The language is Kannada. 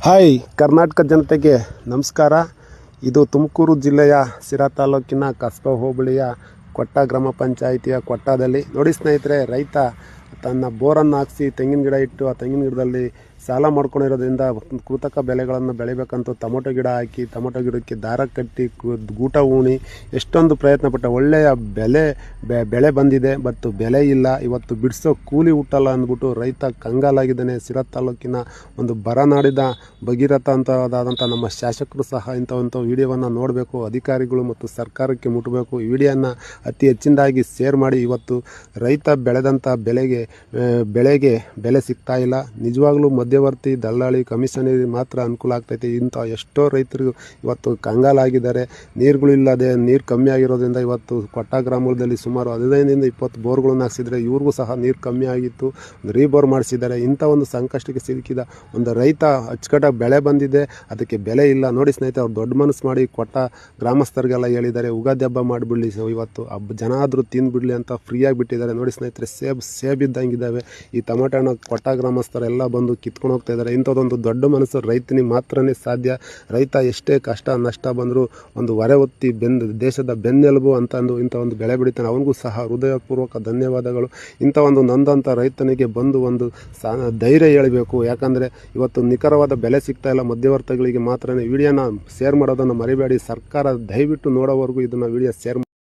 ಹಾಯ್ ಕರ್ನಾಟಕ ಜನತೆಗೆ ನಮಸ್ಕಾರ. ಇದು ತುಮಕೂರು ಜಿಲ್ಲೆಯ ಸಿರಾ ತಾಲೂಕಿನ ಕಸ್ಬಾ ಹೋಬಳಿಯ ಕೊಟ್ಟ ಗ್ರಾಮ ಪಂಚಾಯಿತಿಯ ಕೊಟ್ಟದಲ್ಲಿ ನೋಡಿ ಸ್ನೇಹಿತರೆ, ರೈತ ತನ್ನ ಬೋರನ್ನು ಹಾಕಿಸಿ ತೆಂಗಿನ ಗಿಡ ಇಟ್ಟು ಆ ತೆಂಗಿನ ಗಿಡದಲ್ಲಿ ಸಾಲ ಮಾಡ್ಕೊಂಡಿರೋದ್ರಿಂದ ಕೃತಕ ಬೆಳೆಗಳನ್ನು ಬೆಳಿಬೇಕಂತ ಟೊಮೊಟೊ ಗಿಡ ಹಾಕಿ ಟೊಮೊಟೊ ಗಿಡಕ್ಕೆ ದಾರ ಕಟ್ಟಿ ಗೂಟ ಉಣಿ ಎಷ್ಟೊಂದು ಪ್ರಯತ್ನ ಪಟ್ಟ ಒಳ್ಳೆಯ ಬೆಳೆ ಬಂದಿದೆ. ಬಟ್ ಬೆಲೆ ಇಲ್ಲ. ಇವತ್ತು ಬಿಡಿಸೋ ಕೂಲಿ ಹುಟ್ಟಲ್ಲ ಅಂದ್ಬಿಟ್ಟು ರೈತ ಕಂಗಾಲಾಗಿದ್ದಾನೆ. ಸಿರಾ ತಾಲೂಕಿನ ಒಂದು ಬರನಾಡಿದ ಭಗೀರಥ ಅಂತವಾದಂಥ ನಮ್ಮ ಶಾಸಕರು ಸಹ ಇಂಥ ವಿಡಿಯೋವನ್ನು ನೋಡಬೇಕು, ಅಧಿಕಾರಿಗಳು ಮತ್ತು ಸರ್ಕಾರಕ್ಕೆ ಮುಟ್ಟಬೇಕು. ಈ ವಿಡಿಯೋನ ಅತಿ ಹೆಚ್ಚಿನದಾಗಿ ಶೇರ್ ಮಾಡಿ. ಇವತ್ತು ರೈತ ಬೆಳೆದಂಥ ಬೆಳೆಗೆ ಬೆಲೆ ಸಿಗ್ತಾ ಇಲ್ಲ. ನಿಜವಾಗ್ಲೂ ಮಧ್ಯವರ್ತಿ ದಲ್ಲಾಳಿ ಕಮಿಷನರಿಗೆ ಮಾತ್ರ ಅನುಕೂಲ ಆಗ್ತೈತೆ. ಇಂಥ ಎಷ್ಟೋ ರೈತರು ಇವತ್ತು ಕಂಗಾಲಾಗಿದ್ದಾರೆ. ನೀರುಗಳಿಲ್ಲದೆ ನೀರು ಕಮ್ಮಿ ಆಗಿರೋದ್ರಿಂದ ಇವತ್ತು ಕೊಟ್ಟ ಗ್ರಾಮದಲ್ಲಿ ಸುಮಾರು 15-20 ಬೋರ್ಗಳನ್ನು ಹಾಕ್ಸಿದ್ರೆ ಇವ್ರಿಗೂ ಸಹ ನೀರು ಕಮ್ಮಿ ಆಗಿತ್ತು, ರೀಬೋರ್ ಮಾಡಿಸಿದ್ದಾರೆ. ಇಂಥ ಒಂದು ಸಂಕಷ್ಟಕ್ಕೆ ಸಿಲುಕಿದ ಒಂದು ರೈತ ಅಚ್ಚುಕಟ್ಟಾಗಿ ಬೆಳೆ ಬಂದಿದೆ, ಅದಕ್ಕೆ ಬೆಲೆ ಇಲ್ಲ. ನೋಡಿ ಸ್ನೇಹಿತರೆ, ಅವ್ರು ದೊಡ್ಡ ಮನಸ್ಸು ಮಾಡಿ ಕೊಟ್ಟ ಗ್ರಾಮಸ್ಥರಿಗೆಲ್ಲ ಹೇಳಿದ್ದಾರೆ, ಉಗಾದಿ ಹಬ್ಬ ಮಾಡಿಬಿಡಲಿ, ಇವತ್ತು ಜನ ಆದರೂ ತಿಂದುಬಿಡಲಿ ಅಂತ ಫ್ರೀಯಾಗಿ ಬಿಟ್ಟಿದ್ದಾರೆ. ನೋಡಿ ಸ್ನೇಹಿತರೆ, ಸೇಬ್ ಇದ್ದಂಗಿದ್ದಾವೆ. ಈ ಟೊಮೆಟೊ ಹಣ್ಣು ಕೊಟ್ಟ ಗ್ರಾಮಸ್ಥರೆಲ್ಲ ಬಂದು ಕಿತ್ಕೊಂಡು ಹೋಗ್ತಾ ಇದ್ದಾರೆ. ಇಂಥದ್ದೊಂದು ದೊಡ್ಡ ಮನಸ್ಸು ರೈತನಿಗೆ ಮಾತ್ರನೇ ಸಾಧ್ಯ. ರೈತ ಎಷ್ಟೇ ಕಷ್ಟ ನಷ್ಟ ಬಂದರೂ ಒಂದು ಹೊರೆ ಹೊತ್ತಿ ದೇಶದ ಬೆನ್ನೆಲುಬು ಅಂತಂದು ಇಂಥ ಒಂದು ಬೆಳೆ ಬೆಳಿತಾನೆ. ಅವನಿಗೂ ಸಹ ಹೃದಯಪೂರ್ವಕ ಧನ್ಯವಾದಗಳು. ಇಂಥ ಒಂದು ನೊಂದಂಥ ರೈತನಿಗೆ ಬಂದು ಒಂದು ಧೈರ್ಯ ಹೇಳಬೇಕು. ಯಾಕಂದರೆ ಇವತ್ತು ನಿಖರವಾದ ಬೆಲೆ ಸಿಗ್ತಾ ಇಲ್ಲ, ಮಧ್ಯವರ್ತಿಗಳಿಗೆ ಮಾತ್ರನೇ. ವಿಡಿಯೋನ ಶೇರ್ ಮಾಡೋದನ್ನು ಮರಿಬೇಡಿ. ಸರ್ಕಾರ ದಯವಿಟ್ಟು ನೋಡೋವರೆಗೂ ಇದನ್ನು ವಿಡಿಯೋ ಶೇರ್